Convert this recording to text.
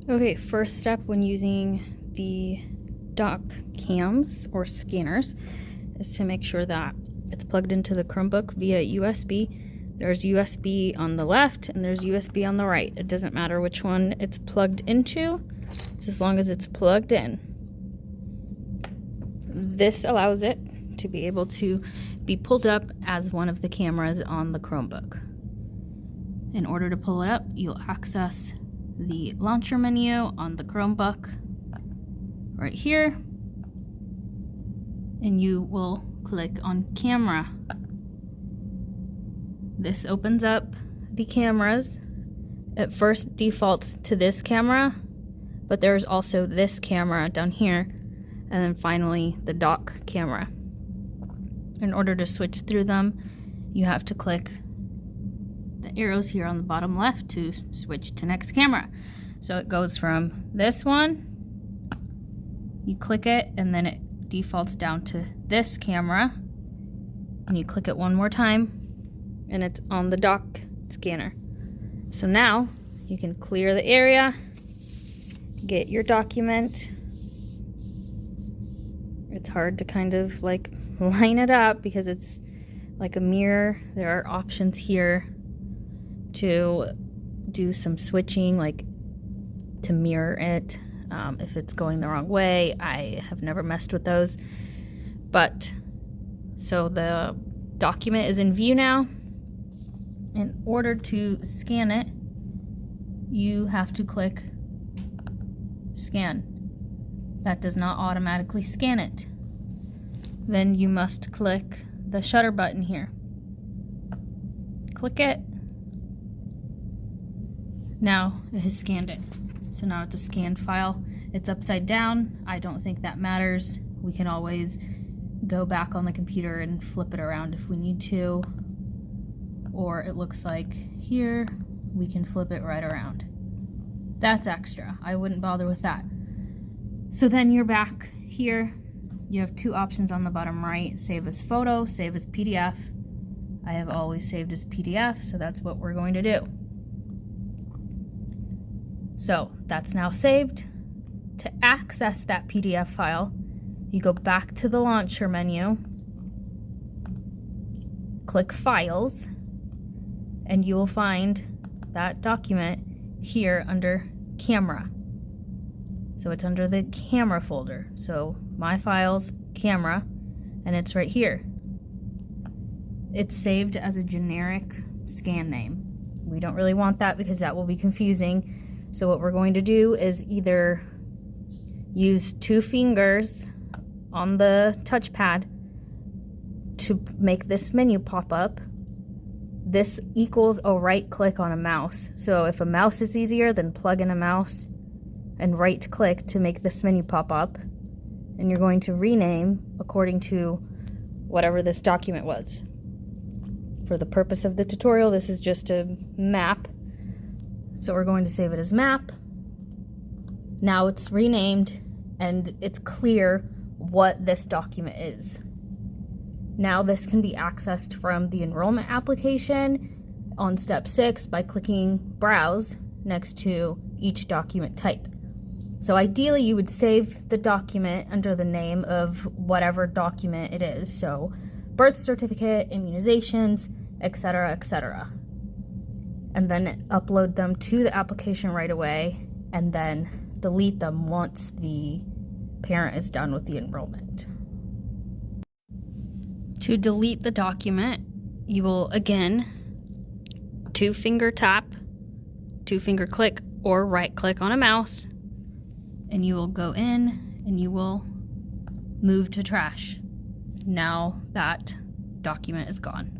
Okay, first step when using the dock cams or scanners is to make sure that it's plugged into the Chromebook via USB. There's USB on the left and there's USB on the right. It doesn't matter which one it's plugged into, as long as it's plugged in. This allows it to be able to be pulled up as one of the cameras on the Chromebook. In order to pull it up, you'll access the launcher menu on the Chromebook right here, and you will click on camera. This opens up the cameras. It first defaults to this camera, but there's also this camera down here, and then finally the dock camera. In order to switch through them, you have to click the arrows here on the bottom left to switch to next camera. So it goes from this one, you click it, and then it defaults down to this camera, and you click it one more time, and it's on the dock scanner. So now you can clear the area, get your document. It's hard to kind of like line it up because it's like a mirror. There are options here to do some switching, like to mirror it if it's going the wrong way. I have never messed with those. But so the document is in view now. In order to scan it, you have to click scan. That does not automatically scan it. Then you must click the shutter button here. Click it. Now it has scanned it. So now it's a scanned file. It's upside down. I don't think that matters. We can always go back on the computer and flip it around if we need to. Or it looks like here, we can flip it right around. That's extra. I wouldn't bother with that. So then you're back here. You have two options on the bottom right: save as photo, save as PDF. I have always saved as PDF, so that's what we're going to do. So that's now saved. To access that PDF file, you go back to the launcher menu, click Files, and you will find that document here under Camera. So it's under the camera folder. So My Files, Camera, and it's right here. It's saved as a generic scan name. We don't really want that because that will be confusing. So what we're going to do is either use 2 fingers on the touchpad to make this menu pop up. This equals a right click on a mouse. So if a mouse is easier, then plug in a mouse and right click to make this menu pop up. And you're going to rename according to whatever this document was. For the purpose of the tutorial, this is just a map. So we're going to save it as map. Now it's renamed and it's clear what this document is. Now this can be accessed from the enrollment application on step 6 by clicking Browse next to each document type. So ideally you would save the document under the name of whatever document it is. So birth certificate, immunizations, etc., etc. And then upload them to the application right away, and then delete them once the parent is done with the enrollment. To delete the document, you will again 2-finger tap, 2-finger click, or right click on a mouse, and you will go in and you will move to trash. Now that document is gone.